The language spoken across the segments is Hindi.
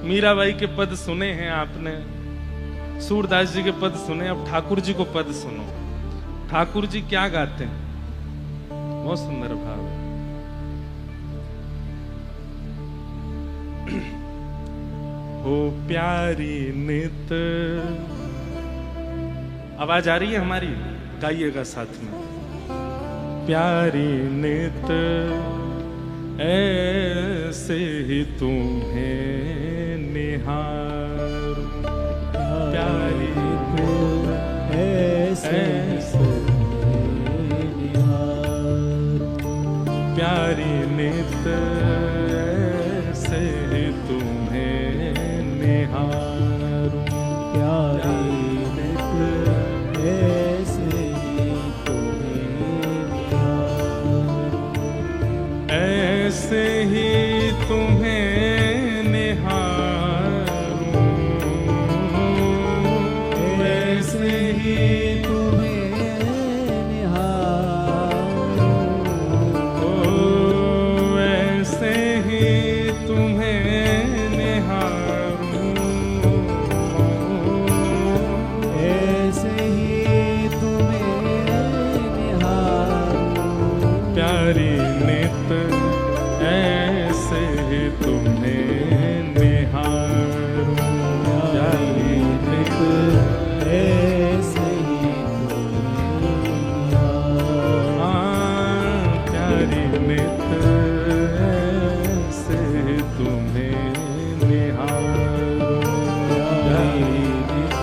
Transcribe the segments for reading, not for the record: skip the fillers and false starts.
मीराबाई के पद सुने हैं आपने, सूरदास जी के पद सुने, अब ठाकुर जी को पद सुनो। ठाकुर जी क्या गाते हैं, बहुत सुंदर भाव है। हो प्यारी नित, आवाज आ रही है हमारी, गाइएगा साथ में। प्यारी नित ऐसे ही तुम्हें निहार, प्यारी ऐसे निहार, प्यारी नित ऐसे ही तुम्हें निहार, प्यारी नित ऐसे ही तुम्हें निहार, ऐसे ही तुम्हें निहारूं, ऐसे ही तुम्हें निहारूं, ओ ऐसे ही तुम्हें निहारूं, ऐसे ही तुम्हें निहारूं, प्यारी नित ऐसे ही तुम्हें निहारूं, प्यारी नित ऐसे ही तुम्हें निहारूं, प्यारी नित ऐसे ही तुम्हें निहारूं, प्यारी नित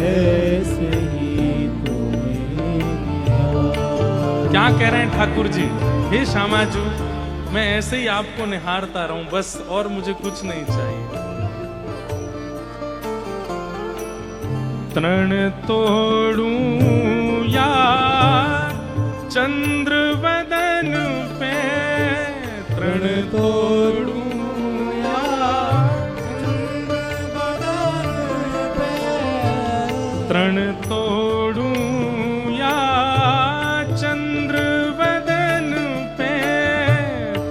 ऐसे ही तुम्हें निहारूं। क्या कह रहे हैं ठाकुर जी? हे श्यामाजू, मैं ऐसे ही आपको निहारता रहूं बस, और मुझे कुछ नहीं चाहिए। तृण तोड़ूं या चंद्र बदन पे, तृण तोड़ूं या चंद्र बदन पे, तृण तोड़ूं या चंद्र बदन पे,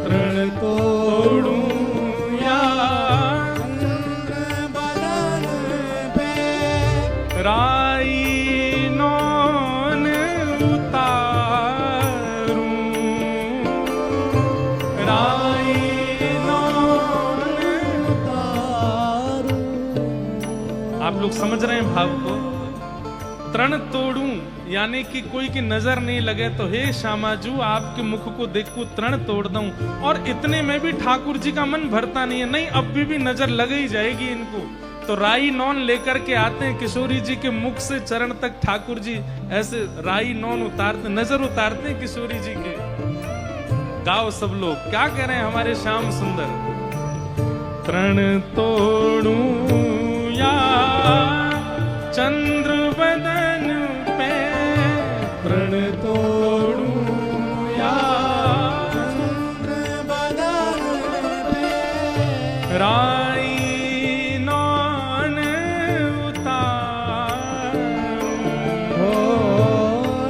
तृण तोड़ूं या चंद्र बदन पे, राई नौन उतारूं, राई नौन उतारूं। आप लोग समझ रहे हैं भाव को? तृण तोड़ूं यानी कि कोई की नजर नहीं लगे, तो हे श्यामाजू आपके मुख को देखूं तृण तोड़ दूं, और इतने में भी ठाकुर जी का मन भरता नहीं है। नहीं, अब भी नजर लग ही जाएगी इनको, तो राई नौन लेकर के आते हैं किशोरी जी के मुख से चरण तक। ठाकुर जी ऐसे राई नौन उतारते, नजर उतारते हैं किशोरी जी के। गाओ सब लोग, क्या कह रहे हैं हमारे श्याम सुंदर? तृण तोड़ूं या चंद्र बदन पे, तृण तोड़ूं या चंद्र बदन पे, राई नौन उतारूं,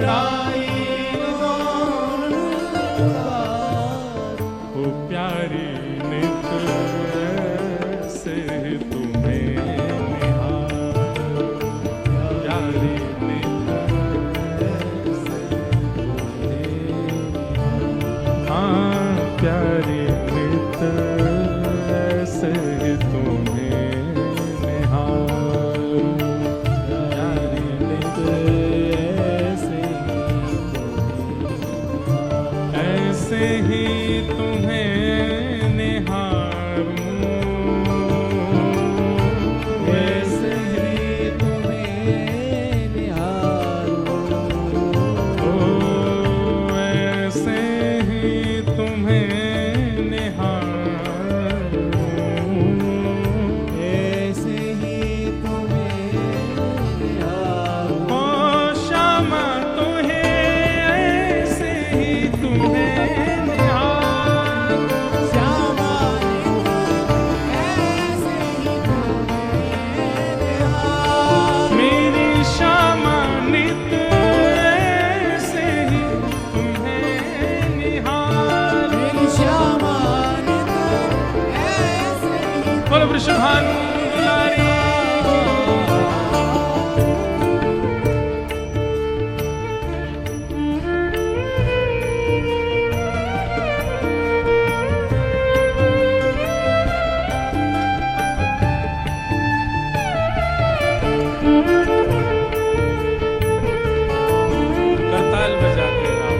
राई नौन उतारूं, ओ प्यारी नित ऐसे तुम्हें निहारूं, प्यारी नित ऐसे तुम्हें निहारूं, हाँ प्यारी नित ऐसे तुम्हें निहारूं, प्यारी नित ऐसे ही तुम्हें निहारूं, बोल वृषभानु दुलारी। करताल बजा के आओ।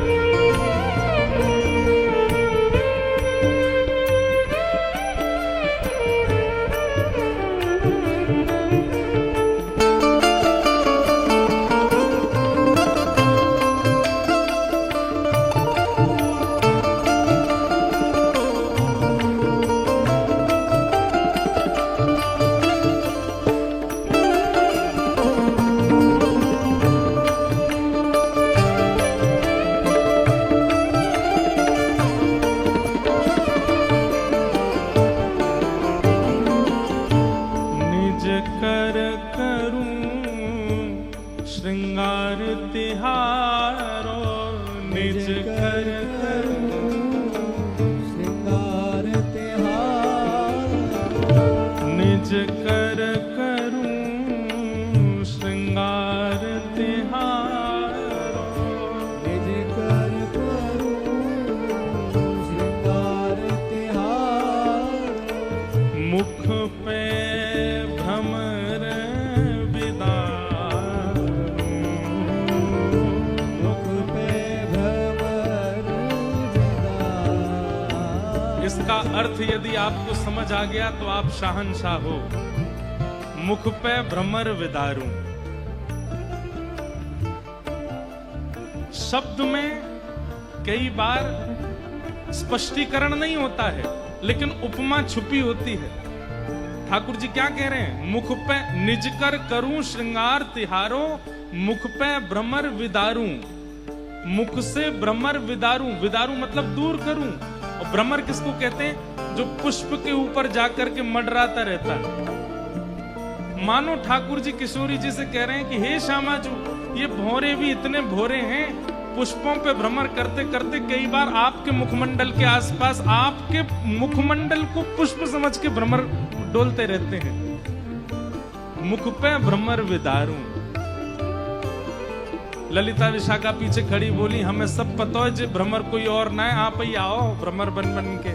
श्रृंगार तिहारो निज कर श्रृंगार तिहारो निज कर करूं श्रृंगार तिहारो निज कर करूं श्रृंगार तिहारो मुख पे भ्रमर इसका अर्थ यदि आपको समझ आ गया तो आप शाहनशाह हो। मुख पे भ्रमर विदारूं। शब्द में कई बार स्पष्टीकरण नहीं होता है, लेकिन उपमा छुपी होती है। ठाकुर जी क्या कह रहे हैं? मुख पे निज कर करूं श्रृंगार तिहारो, मुख पे भ्रमर विदारूं। मुख से भ्रमर विदारूं, विदारूं मतलब दूर करूं। और भ्रमर किसको कहते हैं? जो पुष्प के ऊपर जाकर के मंडराता रहता है। मानो ठाकुर जी किशोरी जी से कह रहे हैं कि हे श्यामाजू, ये भौरे भी इतने भौरे हैं, पुष्पों पे भ्रमर करते करते कई बार आपके मुखमंडल के आसपास आपके मुखमंडल को पुष्प समझ के भ्रमर डोलते रहते हैं। मुख पे भ्रमर विदारूं। ललिता विशाखा पीछे खड़ी बोली, हमें सब पता है जे भ्रमर कोई और ना है, आप ही आओ भ्रमर बन बन के।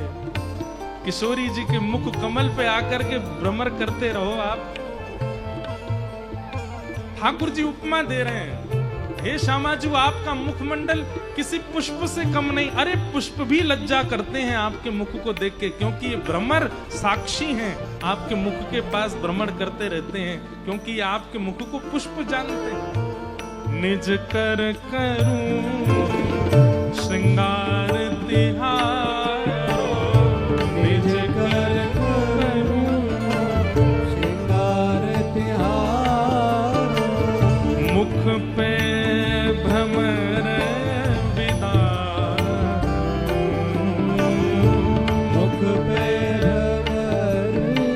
किशोरी जी के मुख कमल पे आकर के भ्रमर करते रहो आप। ठाकुर जी उपमा दे रहे हैं, हे श्यामाजू, आपका मुखमंडल किसी पुष्प से कम नहीं। अरे पुष्प भी लज्जा करते हैं आपके मुख को देख के, क्योंकि ये भ्रमर साक्षी हैं, आपके मुख के पास भ्रमर करते रहते हैं, क्योंकि ये आपके मुख को पुष्प जानते हैं। निज कर करूं श्रृंगार तिहारो, निज कर करूं श्रृंगार तिहारो मुख पे भ्रमर विदारूं। मुख पे भ्रमर विदारूं।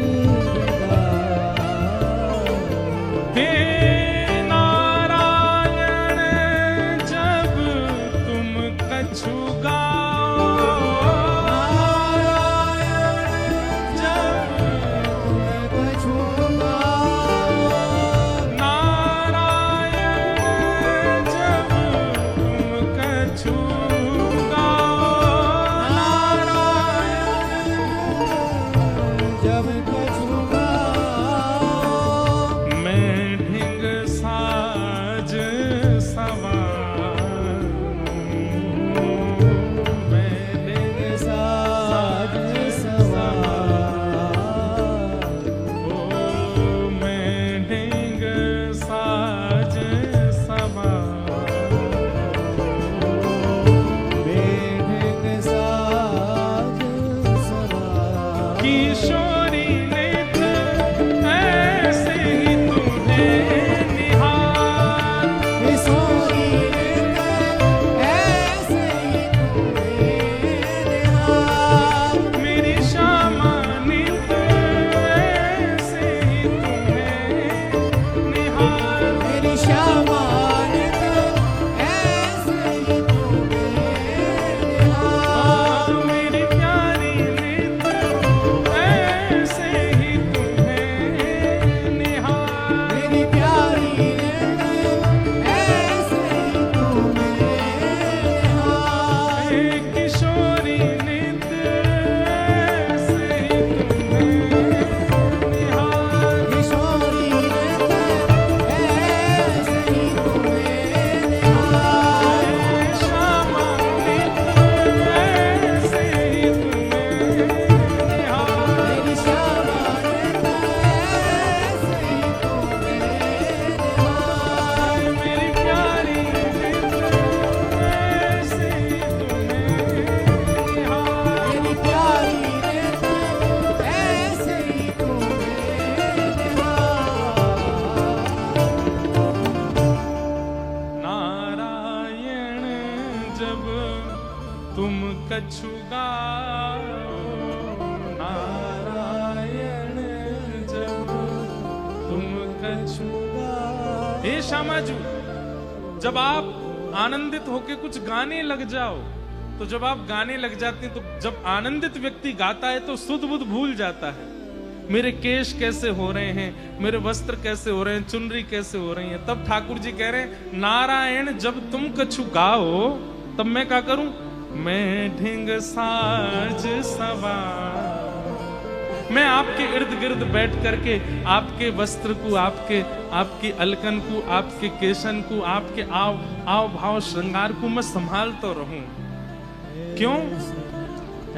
हे श्यामाजू, जब आप आनंदित होके कुछ गाने लग जाओ, तो जब आप गाने लग जाते हैं, तो जब आनंदित व्यक्ति गाता है तो सुध बुध भूल जाता है। मेरे केश कैसे हो रहे हैं, मेरे वस्त्र कैसे हो रहे हैं, चुनरी कैसे हो रही है। तब ठाकुर जी कह रहे हैं, नारायण जब तुम कछु गाओ, तब मैं क्या करूं? मैं ढिंग साज सवार, मैं आपके इर्द गिर्द बैठ करके आपके वस्त्र को, आपकी अलकन को, आपके केशन को, आपके आव भाव श्रृंगार को मैं संभालता रहूं। क्यों?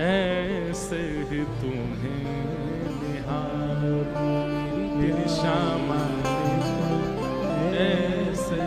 ऐसे ही तुम्हें निहार तेरी श्यामा, ऐसे